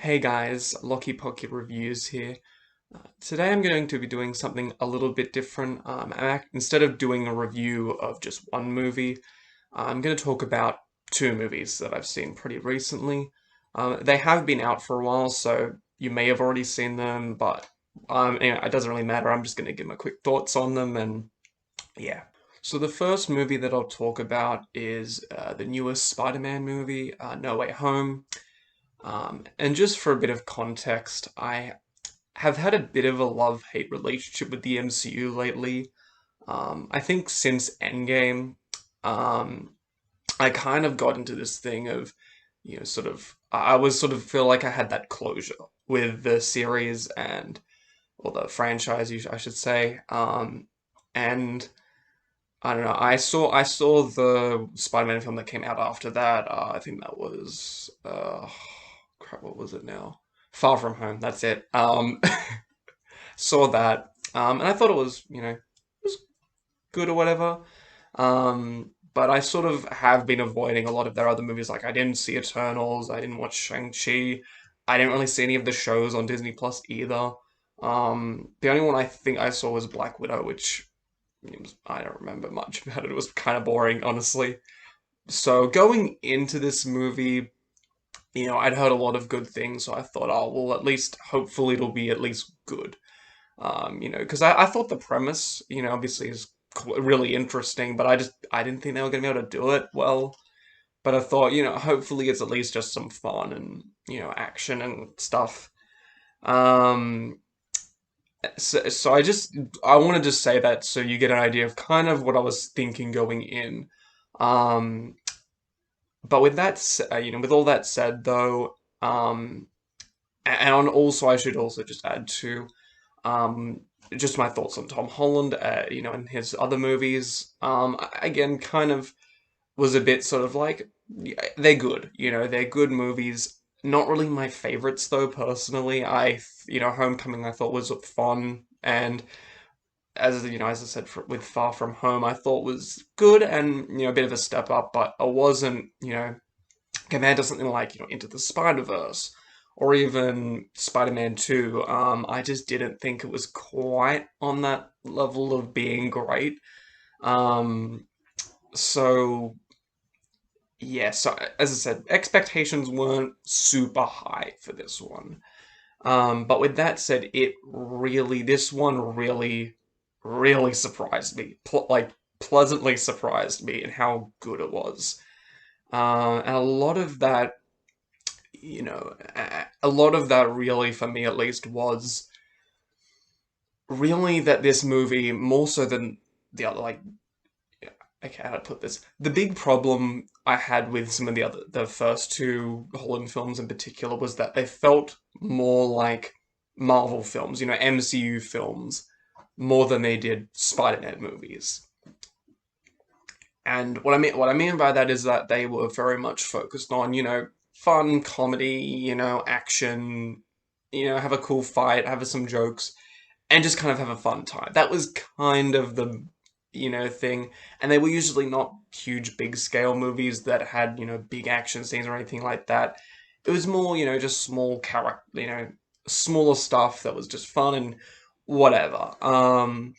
Hey guys, LockyPocky Reviews here. Today I'm going to be doing something a little bit different. Instead of doing a review of just one movie, I'm going to talk about two movies that I've seen pretty recently. They have been out for a while, so you may have already seen them, but anyway, it doesn't really matter. I'm just going to give my quick thoughts on them, and yeah. So the first movie that I'll talk about is the newest Spider-Man movie, No Way Home. And just for a bit of context, I have had a bit of a love-hate relationship with the MCU lately. I think since Endgame, um, I kind of got into this thing of, I was sort of feel like I had that closure with the series or the franchise, I should say. And I don't know, I saw the Spider-Man film that came out after that. I think that was, crap, what was it now? Far From Home, that's it. Saw that, and I thought it was, it was good or whatever. But I sort of have been avoiding a lot of their other movies. Like I didn't see Eternals, I didn't watch Shang-Chi, I didn't really see any of the shows on Disney Plus either. The only one I think I saw was Black Widow, which I don't remember much about it. It was kind of boring, honestly. So going into this movie, I'd heard a lot of good things, so I thought, oh, well, at least hopefully it'll be at least good. Because I thought the premise, obviously is really interesting, but I didn't think they were going to be able to do it well. But I thought, hopefully it's at least just some fun and, action and stuff. Um, so I want to just say that so you get an idea of kind of what I was thinking going in. Um, but with with all that said though, also I should also just add to Um, just my thoughts on Tom Holland, and his other movies. Again, kind of was a bit sort of like, yeah, they're good, they're good movies. Not really my favorites though, personally. Homecoming I thought was fun, and as I said, with Far From Home, I thought was good and, a bit of a step up, but I wasn't, compared to something like, Into the Spider-Verse or even Spider-Man 2, I just didn't think it was quite on that level of being great. Um, so, yeah, so as I said, expectations weren't super high for this one. But with that said, this one really, really surprised me. Pleasantly surprised me in how good it was. And a lot of that a lot of that really, for me at least, was really that this movie, more so than the other, like, okay, how to put this? The big problem I had with some of the first two Holland films in particular was that they felt more like Marvel films, MCU films, more than they did Spider-Man movies. And what I mean by that is that they were very much focused on, fun comedy, action, have a cool fight, have some jokes, and just kind of have a fun time. That was kind of the, thing. And they were usually not huge, big scale movies that had, big action scenes or anything like that. It was more, just small character, smaller stuff that was just fun and whatever. And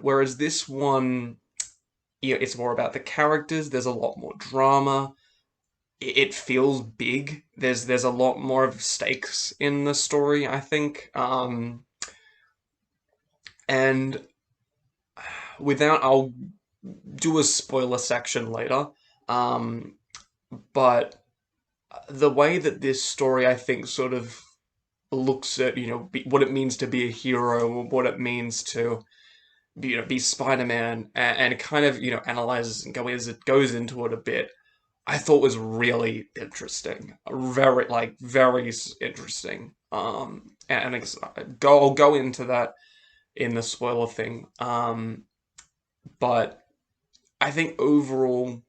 whereas this one, it's more about the characters. There's a lot more drama. It feels big. There's a lot more of stakes in the story, I think. And I'll do a spoiler section later. Um, but the way that this story, I think, sort of looks at, what it means to be a hero, what it means to, be Spider-Man, and kind of, analyzes and goes into it a bit. I thought was really interesting, very interesting. I'll go into that in the spoiler thing. But I think overall,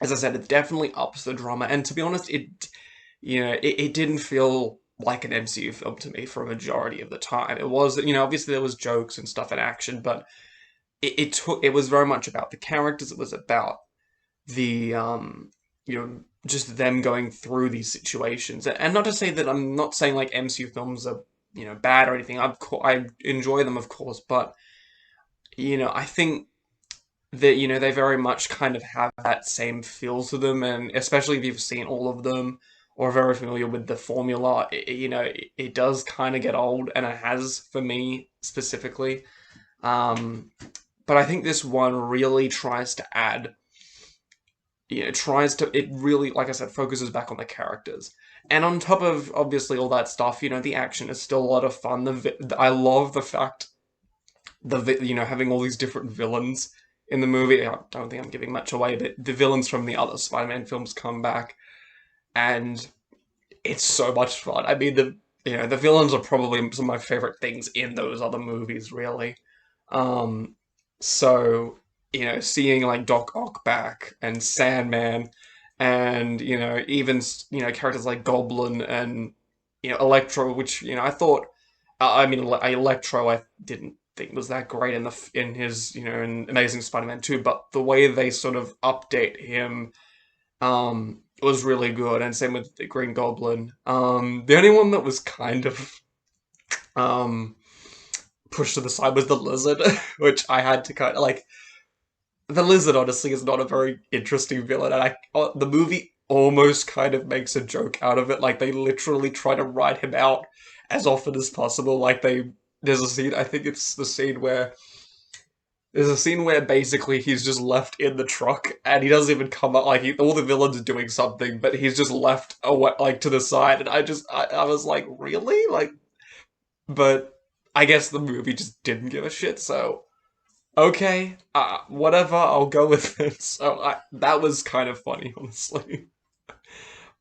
as I said, it definitely ups the drama. And to be honest, it didn't feel like an MCU film to me for a majority of the time. It was, obviously there was jokes and stuff and action, but it was very much about the characters. It was about the just them going through these situations. And not to say that I'm not saying like MCU films are, bad or anything. I enjoy them, of course, but I think that they very much kind of have that same feel to them, and especially if you've seen all of them or are very familiar with the formula, it does kind of get old, and it has for me specifically. Um, but I think this one really tries to add, it really, like I said, focuses back on the characters. And on top of obviously all that stuff, the action is still a lot of fun. I love the fact having all these different villains in the movie. I don't think I'm giving much away, but the villains from the other Spider-Man films come back, and it's so much fun. I mean, the villains are probably some of my favorite things in those other movies, really. Um, so seeing like Doc Ock back and Sandman, and even characters like Goblin and Electro, which I thought, I mean, Electro, I didn't think was that great in his in Amazing Spider-Man 2, but the way they sort of update him was really good, and same with the Green Goblin. The only one that was kind of um pushed to the side was the Lizard, which I had to kind of like. The Lizard honestly is not a very interesting villain, and the movie almost kind of makes a joke out of it. Like they literally try to write him out as often as possible. There's a scene, I think it's the scene where there's a scene where basically he's just left in the truck and he doesn't even come up. Like all the villains are doing something, but he's just left away, like to the side. And I was like, really, like, but I guess the movie just didn't give a shit. So okay, whatever, I'll go with it. So that was kind of funny, honestly.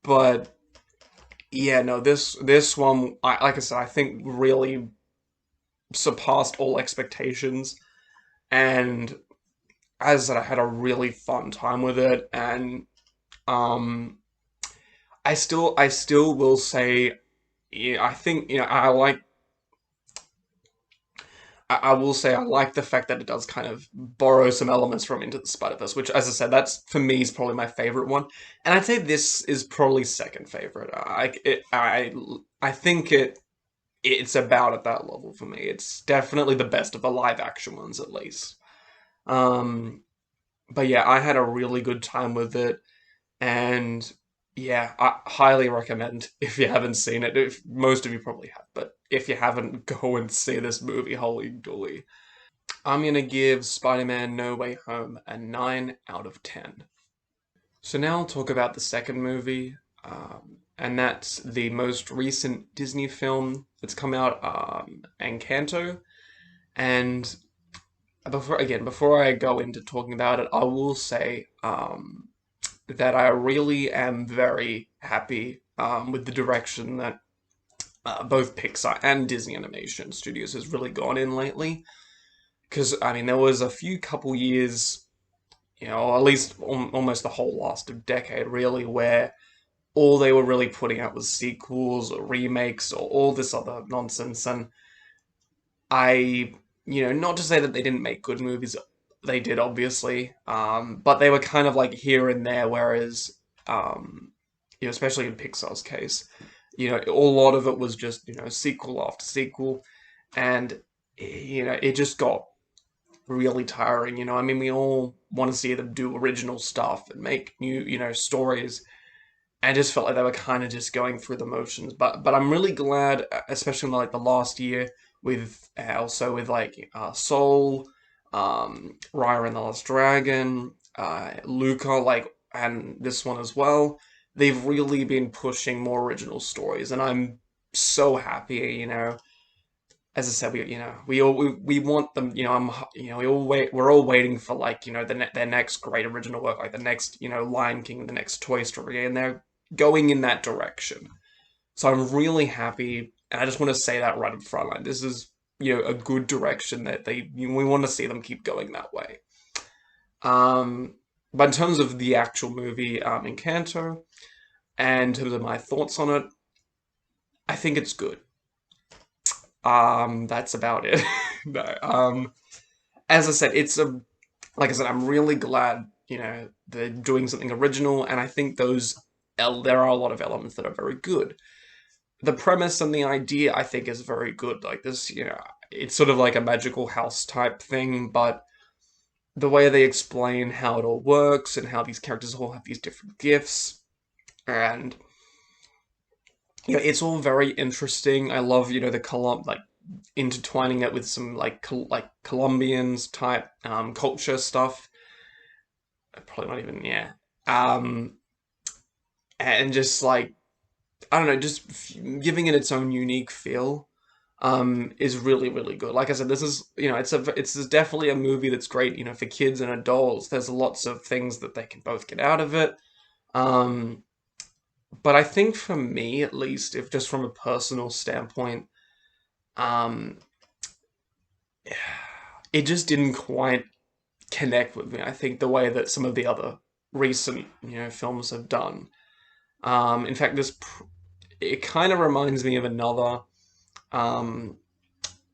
But yeah, no, this one, like I said, I think really surpassed all expectations, and as I said, I had a really fun time with it, and um, I still will say, yeah, I think I will say I like the fact that it does kind of borrow some elements from Into the Spider-Verse, which, as I said, that's for me is probably my favorite one, and I'd say this is probably second favorite. I think it's about at that level for me. It's definitely the best of the live action ones, at least. Um, but yeah, I had a really good time with it, and yeah, I highly recommend if you haven't seen it. If most of you probably have, but if you haven't, go and see this movie. Holy dooly! I'm gonna give Spider-Man No Way Home a 9 out of 10. So now I'll talk about the second movie, and that's the most recent Disney film that's come out, Encanto. And before I go into talking about it, I will say that I really am very happy with the direction that both Pixar and Disney Animation Studios has really gone in lately. Because, I mean, there was a few couple years, at least almost the whole last decade, really, where all they were really putting out was sequels or remakes or all this other nonsense. And I, not to say that they didn't make good movies, they did, obviously, but they were kind of like here and there, whereas, especially in Pixar's case, a lot of it was just, sequel after sequel, and, it just got really tiring, I mean, we all want to see them do original stuff and make new, stories. I just felt like they were kind of just going through the motions, but I'm really glad, especially in like the last year with also with like Soul, Raya and the Last Dragon, Luca, like and this one as well. They've really been pushing more original stories, and I'm so happy. As I said, we want them. We're all waiting for like their next great original work, like the next Lion King, the next Toy Story, and they're going in that direction. So I'm really happy, and I just want to say that right up front. Like this is a good direction that we want to see them keep going that way. Um, but in terms of the actual movie, Encanto, and in terms of my thoughts on it, I think it's good. That's about it. No. As I said, like I said, I'm really glad they're doing something original, and I think those there are a lot of elements that are very good. The premise and the idea, I think, is very good. Like this, it's sort of like a magical house type thing, but the way they explain how it all works and how these characters all have these different gifts, and it's all very interesting. I love, the like intertwining it with some like Colombians type culture stuff. Probably not even, yeah. Um, and just like I don't know, just giving it its own unique feel is really, really good. Like I said, this is, it's definitely a movie that's great, for kids and adults. There's lots of things that they can both get out of it. Um, but I think for me, at least, if just from a personal standpoint, um, it just didn't quite connect with me. I think the way that some of the other recent, films have done. In fact, it kind of reminds me of um,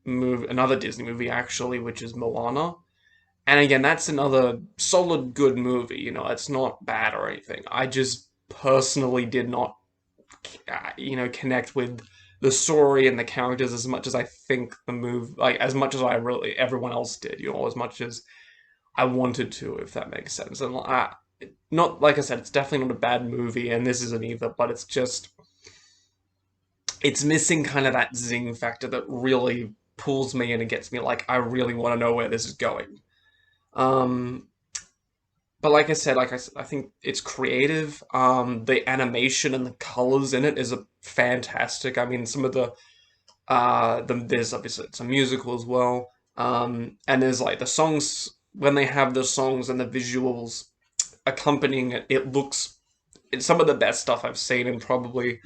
another Disney movie actually, which is Moana. And again, that's another solid, good movie. It's not bad or anything. I just personally did not, connect with the story and the characters as much as I think the movie, like as much as I really everyone else did. As much as I wanted to, if that makes sense. And not like I said, it's definitely not a bad movie, and this isn't either. But it's missing kind of that zing factor that really pulls me in and gets me like I really want to know where this is going. Um, but I think it's creative. The animation and the colors in it is a fantastic. I mean, some of there's obviously it's a musical as well. And there's like the songs when they have the songs and the visuals accompanying it. It's some of the best stuff I've seen and probably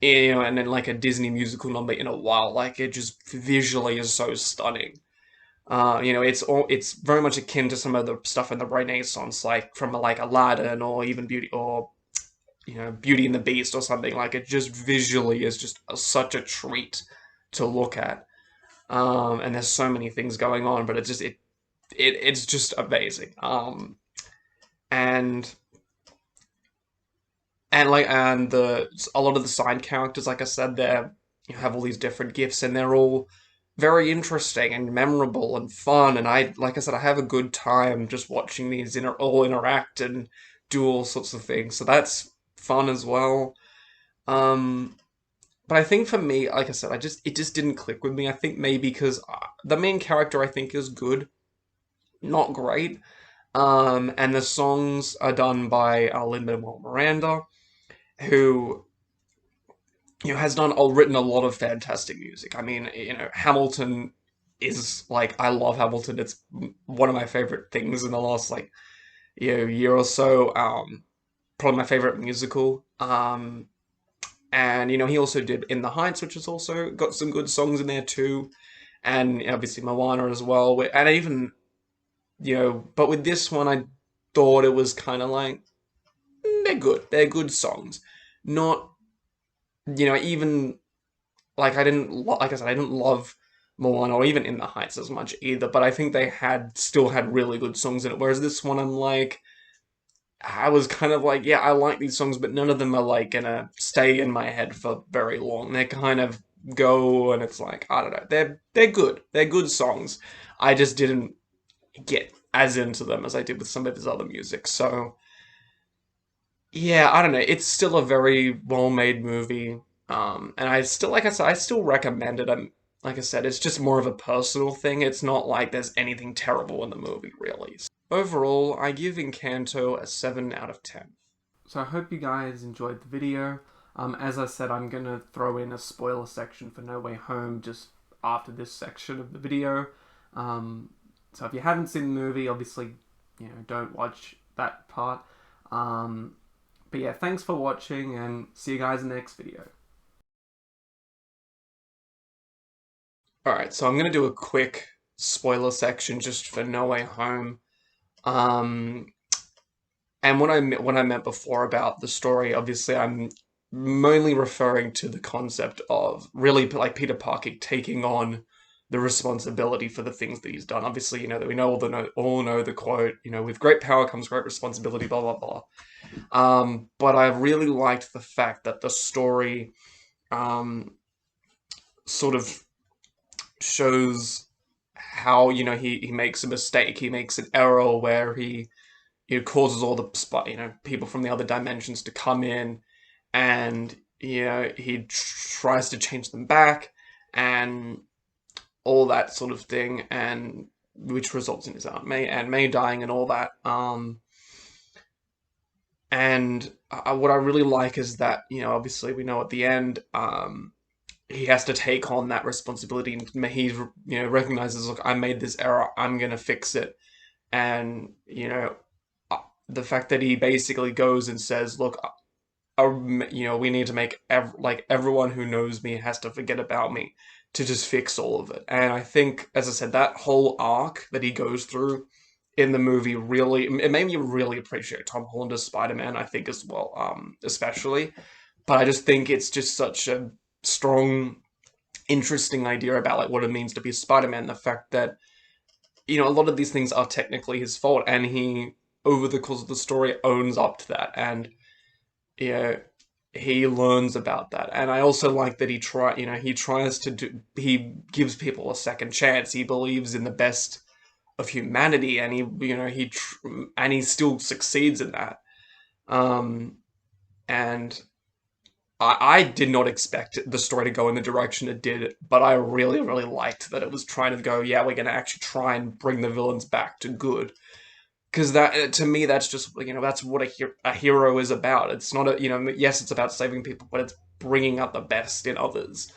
and then like a Disney musical number in a while. Like it just visually is so stunning. It's very much akin to some of the stuff in the Renaissance, like from like Aladdin or even Beauty and the Beast or something. Like it just visually is just such a treat to look at. And there's so many things going on, but it's just amazing. And the a lot of the side characters, like I said, have all these different gifts, and they're all very interesting and memorable and fun. And like I said, I have a good time just watching these all interact and do all sorts of things. So that's fun as well. Um, but I think for me, like I said, it just didn't click with me. I think maybe because the main character I think is good, not great. And the songs are done by Lin-Manuel Miranda, who has written a lot of fantastic music. I mean, Hamilton is like I love Hamilton. It's one of my favorite things in the last like year or so. Probably my favorite musical. And he also did In the Heights, which has also got some good songs in there too, and obviously Moana as well. And even but with this one, I thought it was kind of like they're good. They're good songs, not even like like I said, I didn't love Moana or even In the Heights as much either. But I think they still had really good songs in it. Whereas this one, I was kind of like, yeah, I like these songs, but none of them are like gonna stay in my head for very long. They kind of go, and it's like I don't know. They're good. They're good songs. I just didn't get as into them as I did with some of his other music. So yeah, I don't know. It's still a very well-made movie. And like I said, I still recommend it. Like I said, it's just more of a personal thing. It's not like there's anything terrible in the movie, really. Overall, I give Encanto a 7 out of 10. So I hope you guys enjoyed the video. As I said, I'm gonna throw in a spoiler section for No Way Home just after this section of the video. So if you haven't seen the movie, obviously, don't watch that part. But yeah, thanks for watching, and see you guys in the next video. Alright, so I'm gonna do a quick spoiler section just for No Way Home. And what I meant before about the story, obviously, I'm mainly referring to the concept of really like Peter Parker taking on the responsibility for the things that he's done. Obviously, you know that we know all know the quote, you know, with great power comes great responsibility, blah blah blah. But I really liked the fact that the story um, sort of shows how, you know, he makes a mistake, he makes an error where he causes all the you know, people from the other dimensions to come in, and you know he tries to change them back, and all that sort of thing, and which results in his Aunt May and May dying and all that. And what I really like is that, you know, obviously we know at the end, he has to take on that responsibility, and he, you know, recognizes, look, I made this error, I'm gonna fix it, and you know, the fact that he basically goes and says, look, you know, we need to make like everyone who knows me has to forget about me to just fix all of it. And I think, as I said, that whole arc that he goes through in the movie really, it made me really appreciate Tom Holland as Spider-Man, I think, as well, especially. But I just think it's just such a strong, interesting idea about like what it means to be Spider-Man. The fact that, you know, a lot of these things are technically his fault, and he, over the course of the story, owns up to that, and you know, he learns about that. And I also like that you know, he tries to do, he gives people a second chance. He believes in the best of humanity, and he, you know, and he still succeeds in that. Um, and I did not expect the story to go in the direction it did, but I really, really liked that it was trying to go, yeah, we're going to actually try and bring the villains back to good. Because that, to me, that's just, you know, that's what a hero is about. It's not a, you know, yes, it's about saving people, but it's bringing out the best in others,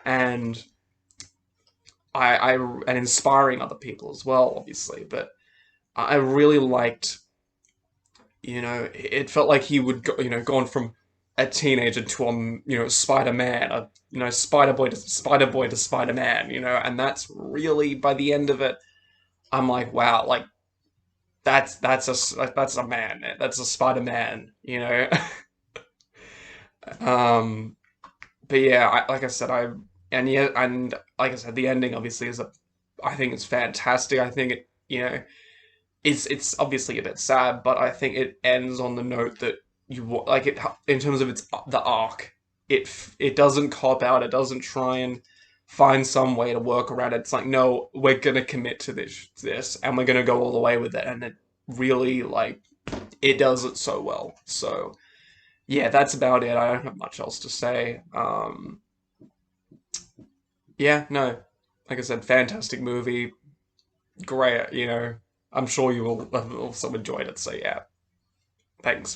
and and inspiring other people as well, obviously. But I really liked, you know, it felt like he would go, you know, gone from a teenager to you know, Spider-Man, a, you know, Spider-Boy to Spider-Man, you know, and that's really, by the end of it, I'm like, wow, like that's a man, that's a Spider-Man, you know. um, but yeah, like I said, and yeah, and like I said, the ending obviously is I think it's fantastic. I think it, you know, it's obviously a bit sad, but I think it ends on the note that like it, in terms of the arc. It doesn't cop out. It doesn't try and find some way to work around it. It's like, no, we're gonna commit to this, and we're gonna go all the way with it. And it really, like, it does it so well. So yeah, that's about it. I don't have much else to say. Yeah, no, like I said, fantastic movie, great. You know, I'm sure you will have also enjoyed it. So yeah, thanks.